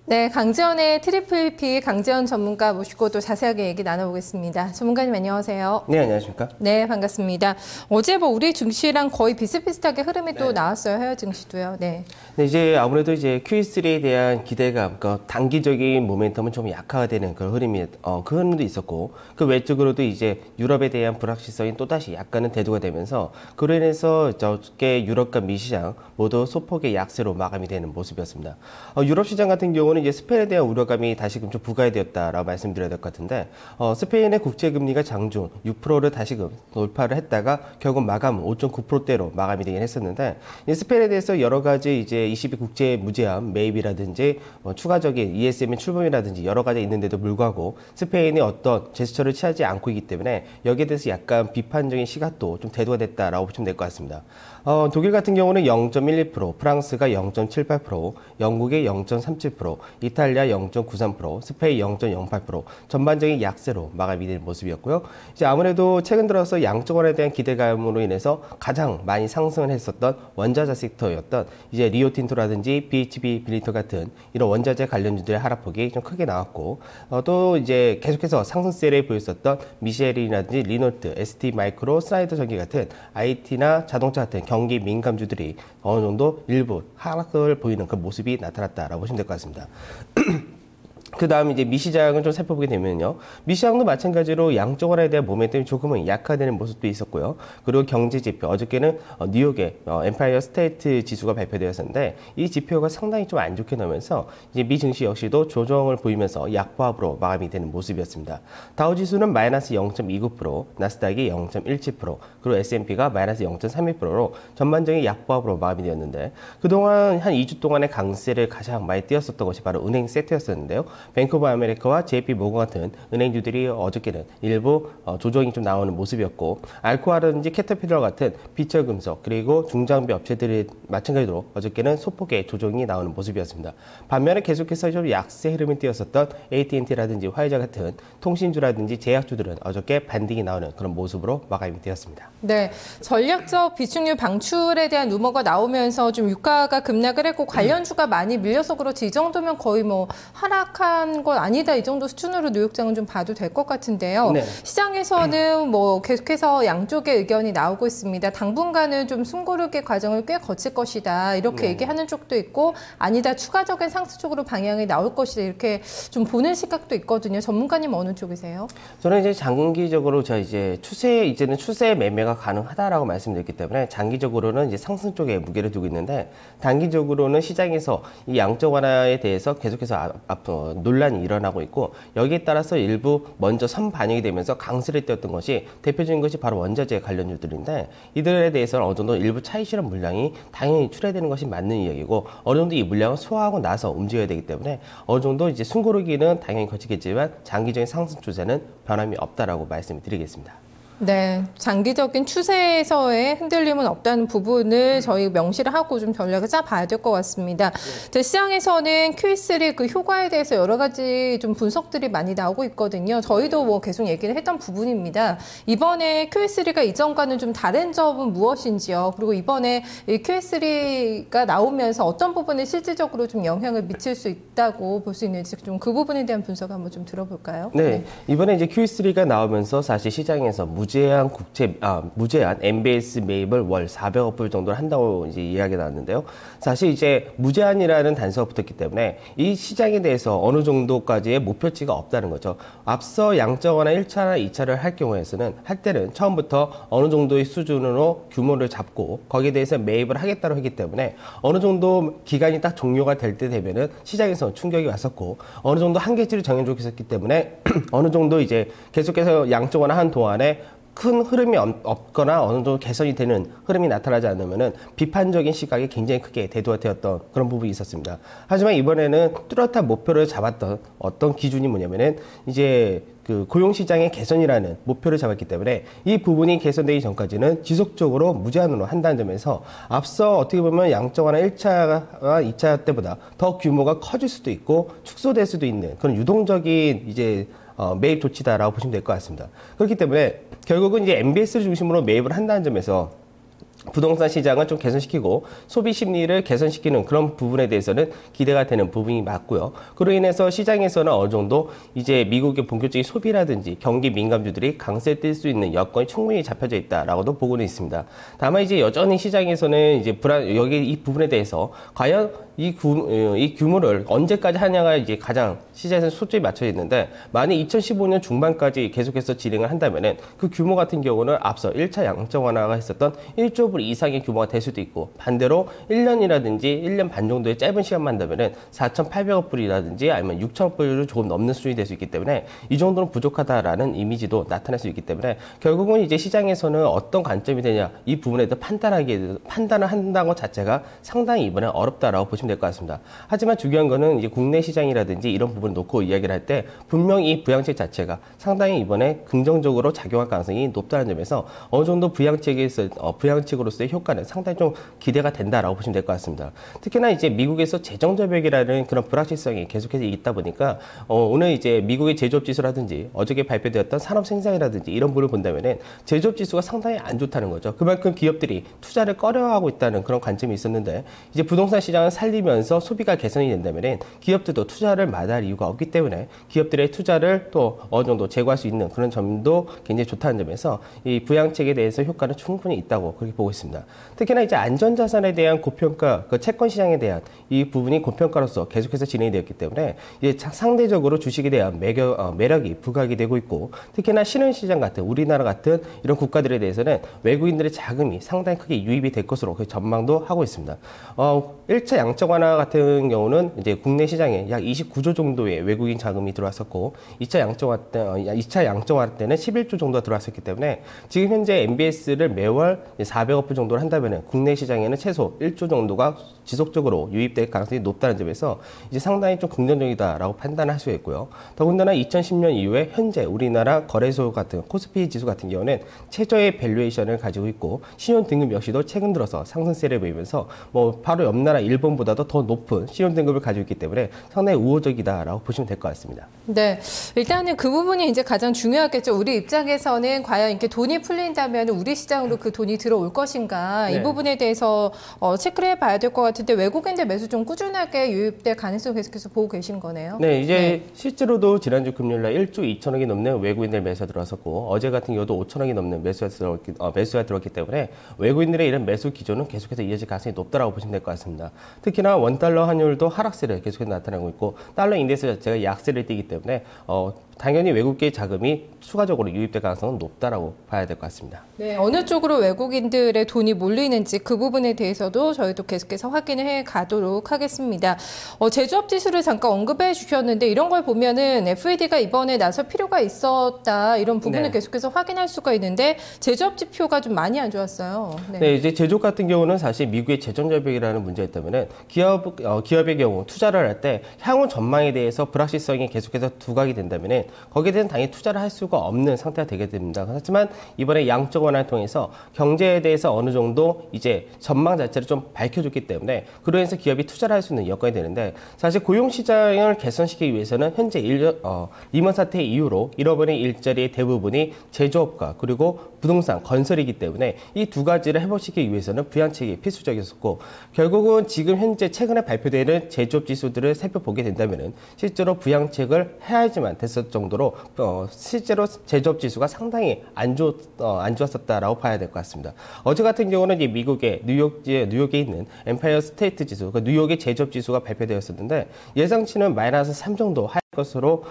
네, 강지원의 트리플 P 강지원 전문가 모시고 또 자세하게 얘기 나눠보겠습니다. 전문가님 안녕하세요. 네, 안녕하십니까? 네, 반갑습니다. 어제 우리 증시랑 거의 비슷비슷하게 흐름이 또 나왔어요. 해외 증시도요. 네. 네, 이제 아무래도 이제 Q3에 대한 기대감, 그러니까 단기적인 모멘텀은 좀 약화되는 그런 흐름이, 그 흐름도 있었고, 그 외적으로도 이제 유럽에 대한 불확실성이 또다시 약간은 대두가 되면서, 그로 인해서 저게 유럽과 미 시장 모두 소폭의 약세로 마감이 되는 모습이었습니다. 유럽 시장 같은 경우는 이제 스페인에 대한 우려감이 다시금 좀 부과되었다라고 말씀드려야 될 것 같은데, 스페인의 국제금리가 장중 6%를 다시금 돌파를 했다가 결국 마감은 5.9%대로 마감이 되긴 했었는데, 이 스페인에 대해서 여러 가지 이제 22 국제 무제한 매입이라든지 추가적인 ESM의 출범이라든지 여러 가지 있는데도 불구하고 스페인이 어떤 제스처를 취하지 않고 있기 때문에 여기에 대해서 약간 비판적인 시각도 좀 대두가 됐다라고 보시면 될 것 같습니다. 독일 같은 경우는 0.12%, 프랑스가 0.78%, 영국이 0.37%, 이탈리아 0.93%, 스페인 0.08%, 전반적인 약세로 마감이 된 모습이었고요. 이제 아무래도 최근 들어서 양적 완화에 대한 기대감으로 인해서 가장 많이 상승을 했었던 원자재 섹터였던 이제 리오틴토라든지 BHB 빌리터 같은 이런 원자재 관련주들의 하락폭이 좀 크게 나왔고, 또 이제 계속해서 상승세를 보였었던 미쉐린이라든지 리노트, ST 마이크로, 스나이더 전기 같은 IT나 자동차 같은 경기 민감주들이 어느 정도 일부 하락을 보이는 그 모습이 나타났다라고 보시면 될 것 같습니다. 그 다음 이제 미시장을 좀 살펴보게 되면요. 미시장도 마찬가지로 양적 완화에 대한 모멘텀이 조금은 약화되는 모습도 있었고요. 그리고 경제 지표, 어저께는 뉴욕의 엠파이어 스테이트 지수가 발표되었었는데 이 지표가 상당히 좀 안 좋게 나오면서 이제 미 증시 역시도 조정을 보이면서 약보합으로 마감이 되는 모습이었습니다. 다우 지수는 마이너스 0.29%, 나스닥이 0.17%, 그리고 S&P가 마이너스 0.32%로 전반적인 약보합으로 마감이 되었는데 그동안 한 2주 동안의 강세를 가장 많이 띄었었던 것이 바로 은행 세트였었는데요. 뱅크 오브 아메리카와 JP 모건 같은 은행주들이 어저께는 일부 조정이 좀 나오는 모습이었고, 알코아라든지 캐터필러 같은 비철금속 그리고 중장비 업체들이 마찬가지로 어저께는 소폭의 조정이 나오는 모습이었습니다. 반면에 계속해서 좀 약세 흐름을 띄었었던 AT&T라든지 화이자 같은 통신주라든지 제약주들은 어저께 반등이 나오는 그런 모습으로 마감이 되었습니다. 네, 전략적 비축률 방출에 대한 루머가 나오면서 좀 유가가 급락을 했고 관련주가 많이 밀려서 그렇지 이 정도면 거의 뭐 하락한 건 아니다 이 정도 수준으로 뉴욕장은 좀 봐도 될 것 같은데요. 네. 시장에서는 뭐 계속해서 양쪽의 의견이 나오고 있습니다. 당분간은 좀 숨고르기 과정을 꽤 거칠 것이다 이렇게 얘기하는 쪽도 있고, 아니다 추가적인 상승 쪽으로 방향이 나올 것이다 이렇게 좀 보는 시각도 있거든요. 전문가님 어느 쪽이세요? 저는 이제 장기적으로 이제는 추세 매매가 가능하다라고 말씀드렸기 때문에 장기적으로는 이제 상승 쪽에 무게를 두고 있는데, 단기적으로는 시장에서 이 양적 완화에 대해서 계속해서 논란이 일어나고 있고, 여기에 따라서 일부 먼저 선반영이 되면서 강세를 띄었던 것이 대표적인 것이 바로 원자재 관련주들인데, 이들에 대해서는 어느 정도 일부 차익 실현 물량이 당연히 출회되는 것이 맞는 이야기고, 어느 정도 이 물량을 소화하고 나서 움직여야 되기 때문에 어느 정도 이제 숨고르기는 당연히 거치겠지만 장기적인 상승 추세는 변함이 없다라고 말씀을 드리겠습니다. 네, 장기적인 추세에서의 흔들림은 없다는 부분을 저희 명시를 하고 좀 전략을 짜봐야 될 것 같습니다. 시장에서는 Q3 그 효과에 대해서 여러 가지 좀 분석들이 많이 나오고 있거든요. 저희도 뭐 계속 얘기를 했던 부분입니다. 이번에 Q3가 이전과는 좀 다른 점은 무엇인지요? 그리고 이번에 이 Q3가 나오면서 어떤 부분에 실질적으로 좀 영향을 미칠 수 있다고 볼 수 있는지 좀 그 부분에 대한 분석 한번 좀 들어볼까요? 네, 이번에 이제 Q3가 나오면서 사실 시장에서 무제한 MBS 매입을 월 400억 불 정도를 한다고 이제 이야기가 나왔는데요. 사실 이제 무제한이라는 단서가 붙었기 때문에 이 시장에 대해서 어느 정도까지의 목표치가 없다는 거죠. 앞서 양적 완화 1차나 2차를 할 때는 처음부터 어느 정도의 수준으로 규모를 잡고 거기에 대해서 매입을 하겠다고 했기 때문에 어느 정도 기간이 딱 종료가 될 때 되면은 시장에서 충격이 왔었고, 어느 정도 한계치를 정해주고 있었기 때문에 어느 정도 이제 계속해서 양적 완화 한 동안에 큰 흐름이 없거나 어느 정도 개선이 되는 흐름이 나타나지 않으면은 비판적인 시각이 굉장히 크게 대두가 되었던 그런 부분이 있었습니다. 하지만 이번에는 뚜렷한 목표를 잡았던 어떤 기준이 뭐냐면은 이제 그 고용시장의 개선이라는 목표를 잡았기 때문에 이 부분이 개선되기 전까지는 지속적으로 무제한으로 한다는 점에서 앞서 어떻게 보면 양적 완화 1차와 2차 때보다 더 규모가 커질 수도 있고 축소될 수도 있는 그런 유동적인 이제 매입 조치다라고 보시면 될 것 같습니다. 그렇기 때문에 결국은 이제 MBS를 중심으로 매입을 한다는 점에서 부동산 시장을 좀 개선시키고 소비 심리를 개선시키는 그런 부분에 대해서는 기대가 되는 부분이 맞고요. 그로 인해서 시장에서는 어느 정도 이제 미국의 본격적인 소비라든지 경기 민감주들이 강세 뛸 수 있는 여건이 충분히 잡혀져 있다라고도 보고는 있습니다. 다만 이제 여전히 시장에서는 이제 여기 이 부분에 대해서 과연 이 규모를 언제까지 하냐가 이제 가장 시장에서 초점이 맞춰져 있는데, 만약 2015년 중반까지 계속해서 진행을 한다면은 그 규모 같은 경우는 앞서 1차 양적 완화가 했었던 1조 불 이상의 규모가 될 수도 있고, 반대로 1년이라든지 1년 반 정도의 짧은 시간만 한다면은 4,800억 불이라든지 아니면 6천억 불을 조금 넘는 수준이 될 수 있기 때문에 이 정도는 부족하다라는 이미지도 나타날 수 있기 때문에 결국은 이제 시장에서는 어떤 관점이 되냐, 이 부분에 대해서 판단을 한다는 것 자체가 상당히 이번에 어렵다라고 보시면 될 것 같습니다. 하지만 중요한 거는 이제 국내 시장이라든지 이런 부분을 놓고 이야기를 할 때 분명히 이 부양책 자체가 상당히 이번에 긍정적으로 작용할 가능성이 높다는 점에서 어느 정도 부양책으로서의 효과는 상당히 좀 기대가 된다라고 보시면 될 것 같습니다. 특히나 이제 미국에서 재정 저벽이라는 그런 불확실성이 계속해서 있다 보니까 오늘 이제 미국의 제조업 지수라든지 어저께 발표되었던 산업 생산이라든지 이런 부분을 본다면은 제조업 지수가 상당히 안 좋다는 거죠. 그만큼 기업들이 투자를 꺼려하고 있다는 그런 관점이 있었는데, 이제 부동산 시장을 살리면서 소비가 개선이 된다면은 기업들도 투자를 마다할 이유가 없기 때문에 기업들의 투자를 또 어느 정도 제고할 수 있는 그런 점도 굉장히 좋다는 점에서 이 부양책에 대해서 효과는 충분히 있다고 그렇게 보고 있습니다. 특히나 이제 안전자산에 대한 고평가, 그 채권 시장에 대한 이 부분이 고평가로서 계속해서 진행이 되었기 때문에 이제 상대적으로 주식에 대한 매력이 부각이 되고 있고, 특히나 신흥시장 같은 우리나라 같은 이런 국가들에 대해서는 외국인들의 자금이 상당히 크게 유입이 될 것으로 그 전망도 하고 있습니다. 1차 양적 완화 같은 경우는 이제 국내 시장에 약 29조 정도의 외국인 자금이 들어왔었고, 2차 양적 완화 때는 11조 정도가 들어왔었기 때문에 지금 현재 MBS를 매월 400억 불 정도를 한다면 국내 시장에는 최소 1조 정도가 지속적으로 유입될 가능성이 높다는 점에서 이제 상당히 좀 긍정적이다라고 판단할 수 있고요. 더군다나 2010년 이후에 현재 우리나라 거래소 같은 코스피 지수 같은 경우는 최저의 밸류에이션을 가지고 있고, 신용 등급 역시도 최근 들어서 상승세를 보이면서 바로 옆 나라 일본보다도 더 높은 신용 등급을 가지고 있기 때문에 상당히 우호적이다라고 보시면 될 것 같습니다. 네, 일단은 그 부분이 이제 가장 중요하겠죠. 우리 입장에서는 과연 이렇게 돈이 풀린다면 우리 시장으로 그 돈이 들어올 것인가, 이 부분에 대해서 체크를 해봐야 될 것 같은데, 외국인들 매수 좀 꾸준하게 유입될 가능성 계속해서 보고 계신 거네요. 네, 이제 실제로도 지난주 금요일날 1조 2천억이 넘는 외국인들 매수가 들어왔었고, 어제 같은 경우도 5천억이 넘는 매수가 들어왔기 때문에 외국인들의 이런 매수 기조는 계속해서 이어질 가능성이 높다라고 보시면 될 것 같습니다. 특히나 원달러 환율도 하락세를 계속해서 나타나고 있고, 달러 인덱스 자체가 약세를 띠기 때문에 당연히 외국계 자금이 추가적으로 유입될 가능성은 높다라고 봐야 될 것 같습니다. 네, 어느 쪽으로 외국인들의 돈이 몰리는지 그 부분에 대해서도 저희도 계속해서 확인을 해 가도록 하겠습니다. 제조업 지수를 잠깐 언급해 주셨는데, 이런 걸 보면은 FED가 이번에 나설 필요가 있었다, 이런 부분을 계속해서 확인할 수가 있는데, 제조업 지표가 좀 많이 안 좋았어요. 네, 이제 제조업 같은 경우는 사실 미국의 재정 저벽이라는 문제가 있다면은 기업의 경우 투자를 할 때 향후 전망에 대해서 불확실성이 계속해서 두각이 된다면은 거기에 대해서는 당연히 투자를 할 수가 없는 상태가 되게 됩니다. 하지만 이번에 양적 완화를 통해서 경제에 대해서 어느 정도 이제 전망 자체를 좀 밝혀줬기 때문에 그로 인해서 기업이 투자를 할 수 있는 여건이 되는데, 사실 고용 시장을 개선시키기 위해서는 현재 리먼 사태 이후로 잃어버린 일자리의 대부분이 제조업과 그리고 부동산, 건설이기 때문에 이 두 가지를 회복시키기 위해서는 부양책이 필수적이었었고, 결국은 지금 현재 최근에 발표되는 제조업 지수들을 살펴보게 된다면은 실제로 부양책을 해야지만 됐을 정도로 실제로 제조업 지수가 상당히 안 좋았었다라고 봐야 될 것 같습니다. 어제 같은 경우는 이제 미국의 뉴욕에 있는 엠파이어 스테이트 지수, 그러니까 뉴욕의 제조업 지수가 발표되었었는데 예상치는 마이너스 3 정도 할 것으로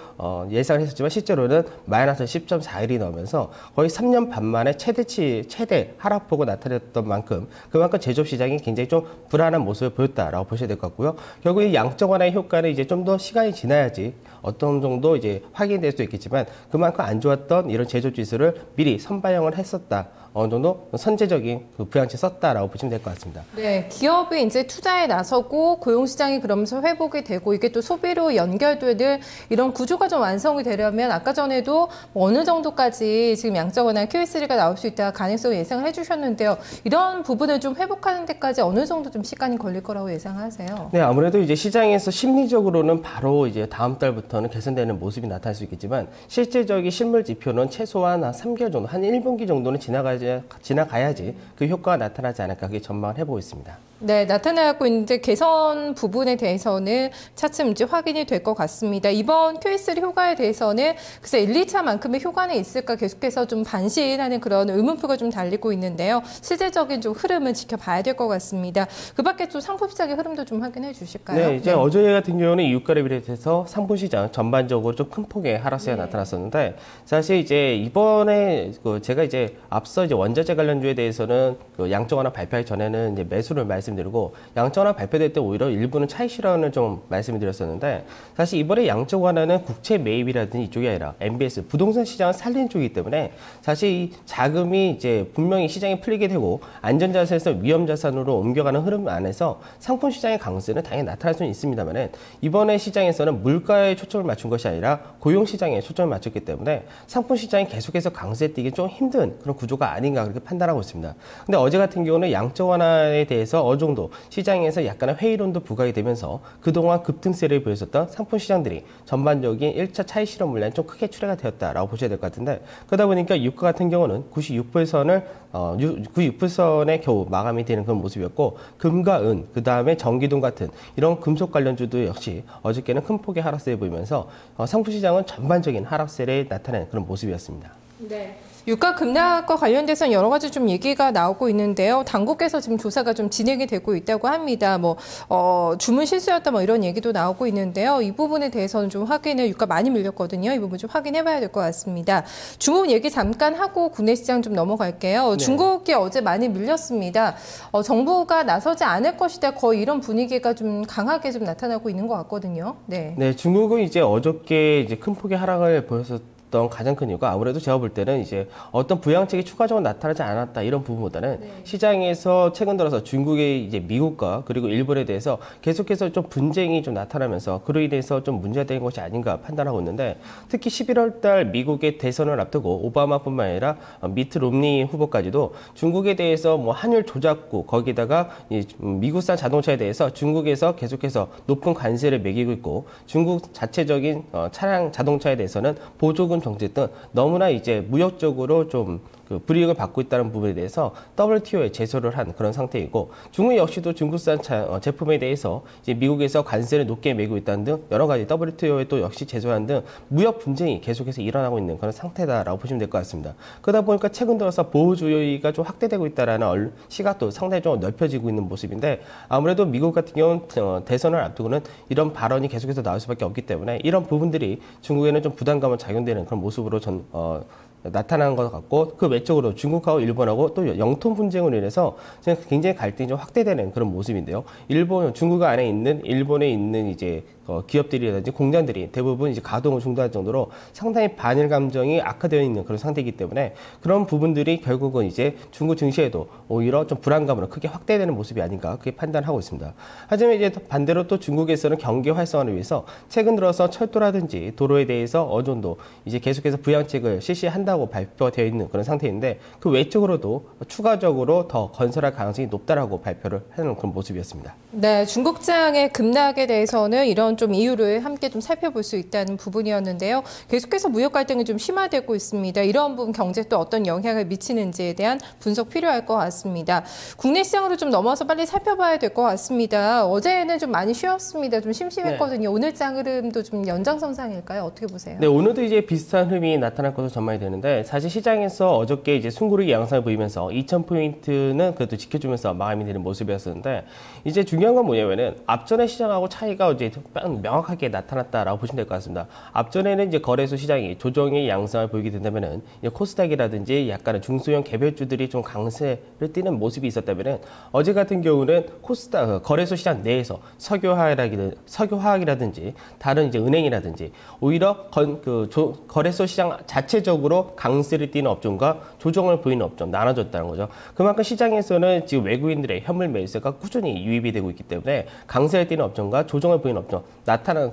예상을 했었지만 실제로는 마이너스 10.41이 나오면서 거의 3년 반 만에 최대 하락폭을 나타냈던 만큼 그만큼 제조업 시장이 굉장히 좀 불안한 모습을 보였다라고 보셔야 될 것 같고요. 결국 이 양적 완화의 효과는 이제 좀 더 시간이 지나야지 어떤 정도 이제 확인될 수 있겠지만, 그만큼 안 좋았던 이런 제조업 지수를 미리 선반영을 했었다, 어느 정도 선제적인 그 부양책 썼다라고 보시면 될 것 같습니다. 네, 기업이 이제 투자에 나서고 고용 시장이 그러면서 회복이 되고, 이게 또 소비로 연결되는 이런 구조가 좀 완성이 되려면 아까 전에도 뭐 어느 정도까지 지금 양적 완화 QE3가 나올 수 있다 가능성을 예상을 해주셨는데요. 이런 부분을 좀 회복하는 데까지 어느 정도 좀 시간이 걸릴 거라고 예상하세요? 네, 아무래도 이제 시장에서 심리적으로는 바로 이제 다음 달부터는 개선되는 모습이 나타날 수 있겠지만 실제적인 실물 지표는 최소한 한 3개월 정도, 한 1분기 정도는 지나가야지 그 효과가 나타나지 않을까 그렇게 전망을 해보고 있습니다. 네, 나타나고 있는데 개선 부분에 대해서는 차츰 이제 확인이 될 것 같습니다. 이번 QE3 효과에 대해서는 글쎄 1, 2차만큼의 효과는 있을까 계속해서 좀 반신하는 그런 의문표가 좀 달리고 있는데요. 실제적인 좀 흐름은 지켜봐야 될 것 같습니다. 그 밖에 좀 상품 시장의 흐름도 좀 확인해 주실까요? 네, 이제 어제 같은 경우는 유가를 비롯해서 상품 시장 전반적으로 좀 큰 폭의 하락세가 나타났었는데 사실 이제 이번에 제가 이제 앞서 이제 원자재 관련주에 대해서는 양적 완화 발표하기 전에는 이제 매수를 말씀드리고 양적 완화 발표될 때 오히려 일부는 차익 실현을 좀 말씀을 드렸었는데 사실 이번에 양적 완화는 국채 매입이라든지 이쪽이 아니라 MBS 부동산 시장을 살린 쪽이기 때문에 사실 이 자금이 이제 분명히 시장이 풀리게 되고 안전자산에서 위험자산으로 옮겨가는 흐름 안에서 상품 시장의 강세는 당연히 나타날 수는 있습니다만은 이번에 시장에서는 물가에 초점을 맞춘 것이 아니라 고용 시장에 초점을 맞췄기 때문에 상품 시장이 계속해서 강세에 뛰기 좀 힘든 그런 구조가 아닌가 그렇게 판단하고 있습니다. 근데 어제 같은 경우는 양적 완화에 대해서 어느 정도 시장에서 약간의 회의론도 부각이 되면서 그동안 급등세를 보였었던 상품 시장들이 전반적인 1차 차익 실현 물량이 좀 크게 출회가 되었다라고 보셔야 될 것 같은데 그러다 보니까 유가 같은 경우는 96불선을 96불선에 겨우 마감이 되는 그런 모습이었고 금과 은, 그 다음에 전기돈 같은 이런 금속 관련주도 역시 어저께는 큰 폭의 하락세를 보이면서 상품 시장은 전반적인 하락세를 나타낸 그런 모습이었습니다. 네. 유가 급락과 관련돼서는 여러 가지 좀 얘기가 나오고 있는데요. 당국에서 지금 조사가 좀 진행이 되고 있다고 합니다. 주문 실수였다 이런 얘기도 나오고 있는데요. 이 부분에 대해서는 좀 확인을 유가 많이 밀렸거든요. 이 부분 좀 확인해봐야 될 것 같습니다. 중국 얘기 잠깐 하고 국내 시장 좀 넘어갈게요. 네. 중국이 어제 많이 밀렸습니다. 정부가 나서지 않을 것이다. 거의 이런 분위기가 좀 강하게 좀 나타나고 있는 것 같거든요. 네. 네, 중국은 이제 어저께 이제 큰 폭의 하락을 보였었. 가장 큰 이유가 아무래도 제가 볼 때는 이제 어떤 부양책이 추가적으로 나타나지 않았다 이런 부분보다는 시장에서 최근 들어서 중국의 이제 미국과 그리고 일본에 대해서 계속해서 좀 분쟁이 좀 나타나면서 그로 인해서 좀 문제가 된 것이 아닌가 판단하고 있는데 특히 11월 달 미국의 대선을 앞두고 오바마뿐만 아니라 미트 롬니 후보까지도 중국에 대해서 뭐 환율 조작국 거기다가 미국산 자동차에 대해서 중국에서 계속해서 높은 관세를 매기고 있고 중국 자체적인 차량 자동차에 대해서는 보조금 정책 등 너무나 이제 무역적으로 좀 불이익을 받고 있다는 부분에 대해서 WTO에 제소를 한 그런 상태이고 중국 역시도 중국산 제품에 대해서 이제 미국에서 관세를 높게 매기고 있다는 등 여러 가지 WTO에 또 역시 제소한 등 무역 분쟁이 계속해서 일어나고 있는 그런 상태다라고 보시면 될 것 같습니다. 그러다 보니까 최근 들어서 보호주의가 좀 확대되고 있다라는 시각도 상당히 좀 넓혀지고 있는 모습인데 아무래도 미국 같은 경우는 대선을 앞두고는 이런 발언이 계속해서 나올 수밖에 없기 때문에 이런 부분들이 중국에는 좀 부담감을 작용되는 그런 모습으로 나타나는 것 같고 그 외적으로 중국하고 일본하고 또 영토 분쟁으로 인해서 굉장히 갈등이 좀 확대되는 그런 모습인데요. 중국 안에 있는 일본에 있는 이제 기업들이라든지 공장들이 대부분 이제 가동을 중단할 정도로 상당히 반일 감정이 악화되어 있는 그런 상태이기 때문에 그런 부분들이 결국은 이제 중국 증시에도 오히려 좀 불안감으로 크게 확대되는 모습이 아닌가 그렇게 판단하고 있습니다. 하지만 이제 반대로 또 중국에서는 경기 활성화를 위해서 최근 들어서 철도라든지 도로에 대해서 어느 정도 이제 계속해서 부양책을 실시한다고 발표되어 있는 그런 상태인데 그 외적으로도 추가적으로 더 건설할 가능성이 높다라고 발표를 하는 그런 모습이었습니다. 네, 중국장의 급락에 대해서는 이런 좀 이유를 함께 좀 살펴볼 수 있다는 부분이었는데요. 계속해서 무역 갈등이 좀 심화되고 있습니다. 이런 부분 경제에 또 어떤 영향을 미치는지에 대한 분석 필요할 것 같습니다. 국내 시장으로 좀 넘어서 빨리 살펴봐야 될 것 같습니다. 어제는 좀 많이 쉬었습니다. 좀 심심했거든요. 네. 오늘 장 흐름도 좀 연장선상일까요? 어떻게 보세요? 네, 오늘도 이제 비슷한 흐름이 나타날 것으로 전망이 되는데 사실 시장에서 어저께 이제 숨고르기 양상을 보이면서 2,000포인트는 그래도 지켜주면서 마감이 되는 모습이었었는데 이제 중요한 건 뭐냐면은 앞전의 시장하고 차이가 이제 명확하게 나타났다라고 보시면 될 것 같습니다. 앞전에는 이제 거래소 시장이 조정의 양상을 보이게 된다면은 코스닥이라든지 약간의 중소형 개별주들이 좀 강세를 띠는 모습이 있었다면은 어제 같은 경우는 거래소 시장 내에서 석유화학이라든지 다른 이제 은행이라든지 오히려 거래소 시장 자체적으로 강세를 띠는 업종과 조정을 보이는 업종 나눠졌다는 거죠. 그만큼 시장에서는 지금 외국인들의 현물 매수가 꾸준히 유입이 되고 있기 때문에 강세를 띠는 업종과 조정을 보이는 업종 나타나는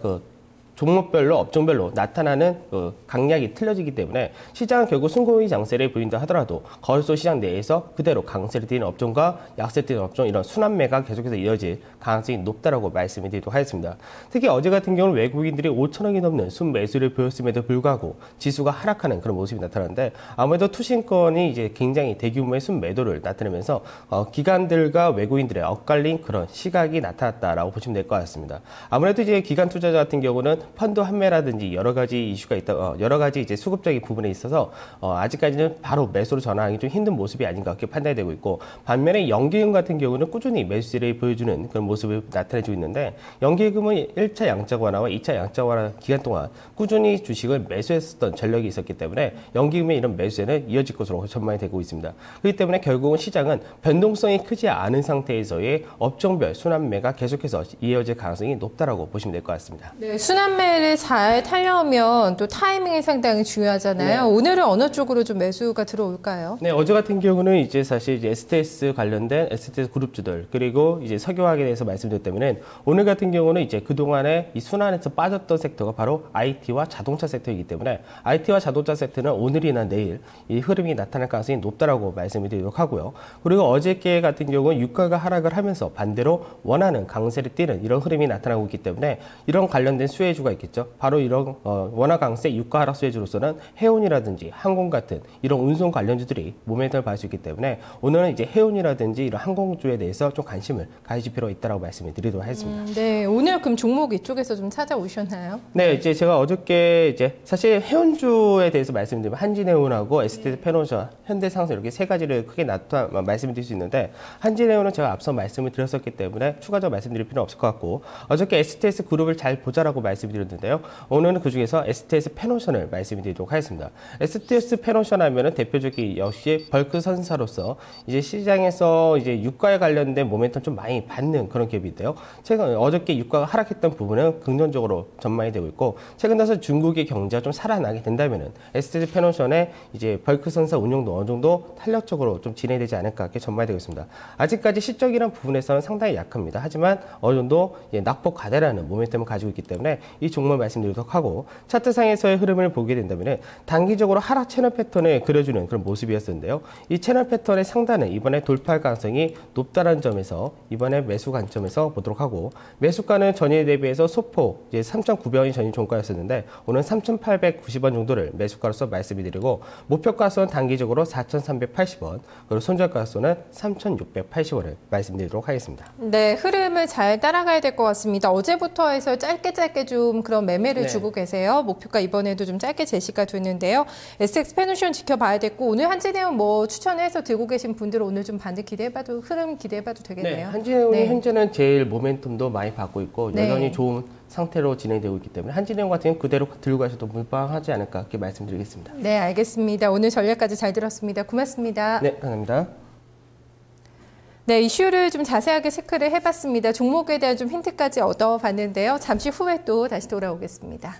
종목별로 업종별로 나타나는 강약이 틀려지기 때문에 시장은 결국 승고의 장세를 보인다 하더라도 거래소 시장 내에서 그대로 강세를 띠는 업종과 약세를 띠는 업종 이런 순환매가 계속해서 이어질 가능성이 높다라고 말씀을 드리도록 하겠습니다. 특히 어제 같은 경우는 외국인들이 5천억이 넘는 순매수를 보였음에도 불구하고 지수가 하락하는 그런 모습이 나타나는데 아무래도 투신권이 이제 굉장히 대규모의 순매도를 나타내면서 기관들과 외국인들의 엇갈린 그런 시각이 나타났다라고 보시면 될 것 같습니다. 아무래도 이제 기관 투자자 같은 경우는 펀드 환매라든지 여러 가지 이슈가 있다, 여러 가지 이제 수급적인 부분에 있어서 아직까지는 바로 매수로 전환하기 좀 힘든 모습이 아닌가 그렇게 판단이 되고 있고 반면에 연기금 같은 경우는 꾸준히 매수세를 보여주는 그런 모습을 나타내주고 있는데 연기금은 1차 양적 완화와 2차 양적 완화 기간 동안 꾸준히 주식을 매수했었던 전력이 있었기 때문에 연기금의 이런 매수세는 이어질 것으로 전망이 되고 있습니다. 그렇기 때문에 결국은 시장은 변동성이 크지 않은 상태에서의 업종별 순환매가 계속해서 이어질 가능성이 높다라고 보시면 될 것 같습니다. 네, 순환매를 잘 타려면 또 타이밍이 상당히 중요하잖아요. 네. 오늘은 어느 쪽으로 좀 매수가 들어올까요? 네, 어제 같은 경우는 이제 사실 이제 STS 관련된 STS 그룹주들 그리고 이제 석유화학에 대해서 말씀드렸다면 오늘 같은 경우는 이제 그동안에 이 순환에서 빠졌던 섹터가 바로 IT와 자동차 섹터이기 때문에 IT와 자동차 섹터는 오늘이나 내일 이 흐름이 나타날 가능성이 높다라고 말씀을 드리도록 하고요. 그리고 어저께 같은 경우는 유가가 하락을 하면서 반대로 원하는 강세를 띠는 이런 흐름이 나타나고 있기 때문에 이런 관련된 수혜주가 있겠죠. 바로 이런 원화 강세 유가 하락 수혜주로서는 해운이라든지 항공 같은 이런 운송 관련주들이 모멘텀을 받을 수 있기 때문에 오늘은 이제 해운이라든지 이런 항공주에 대해서 좀 관심을 가지실 필요가 있다고 말씀을 드리도록 하겠습니다. 네, 오늘 그럼 종목 이쪽에서 좀 찾아오셨나요? 네, 이제 제가 어저께 이제 사실 해운주에 대해서 말씀드리면 한진해운하고 STS 페노션, 현대상선 이렇게 세 가지를 크게 말씀을 드릴 수 있는데 한진해운은 제가 앞서 말씀을 드렸었기 때문에 추가적으로 말씀드릴 필요는 없을 것 같고 어저께 STS 그룹을 잘 보자라고 말씀드렸는데요. 오늘은 그중에서 STS 페노션을 말씀드리도록 하겠습니다. STS 페노션 하면은 대표적인 역시 벌크 선사로서 이제 시장에서 이제 유가에 관련된 모멘텀 좀 많이 받는 그런 기업인데요. 최근 어저께 유가가 하락했던 부분은 긍정적으로 전망이 되고 있고 최근 들어서 중국의 경제가 좀 살아나게 된다면은 STS 페노션의 이제 벌크 선사 운용도 어느 정도 탄력적으로 좀 진행되지 않을까 이렇게 전망이 되고 있습니다. 아직까지 시적이란 부분에서는 상당히 약합니다. 하지만 어느 정도 낙폭 과대라는 모멘텀을 가지고 있기 때문에 이 종목을 말씀드리도록 하고 차트상에서의 흐름을 보게 된다면 단기적으로 하락 채널 패턴을 그려주는 그런 모습이었는데요. 이 채널 패턴의 상단은 이번에 돌파할 가능성이 높다는 점에서 이번에 매수 관점에서 보도록 하고 매수가는 전일 대비해서 소폭 이제 3,900원이 전일 종가였었는데 오늘 3,890원 정도를 매수가로서 말씀드리고 목표가수는 단기적으로 4,380원 그리고 손절가수는 3,680원을 말씀드리도록 하겠습니다. 네, 흐름을 잘 따라가야 될 것 같습니다. 어제부터 해서 짧게 좀 그런 매매를 네. 주고 계세요. 목표가 이번에도 좀 짧게 제시가 됐는데요. STX 페노션 지켜봐야 됐고 오늘 한진해운 뭐 추천해서 들고 계신 분들은 오늘 좀 반등 기대해봐도 흐름 기대해봐도 되겠네요. 네, 한진해운이 네. 현재는 제일 모멘텀도 많이 받고 있고 네. 여전히 좋은 상태로 진행되고 있기 때문에 한진해운 같은 경우는 그대로 들고 가셔도 무방하지 않을까 이렇게 말씀드리겠습니다. 네, 알겠습니다. 오늘 전략까지 잘 들었습니다. 고맙습니다. 네, 감사합니다. 네, 이슈를 좀 자세하게 체크를 해봤습니다. 종목에 대한 좀 힌트까지 얻어봤는데요. 잠시 후에 또 다시 돌아오겠습니다.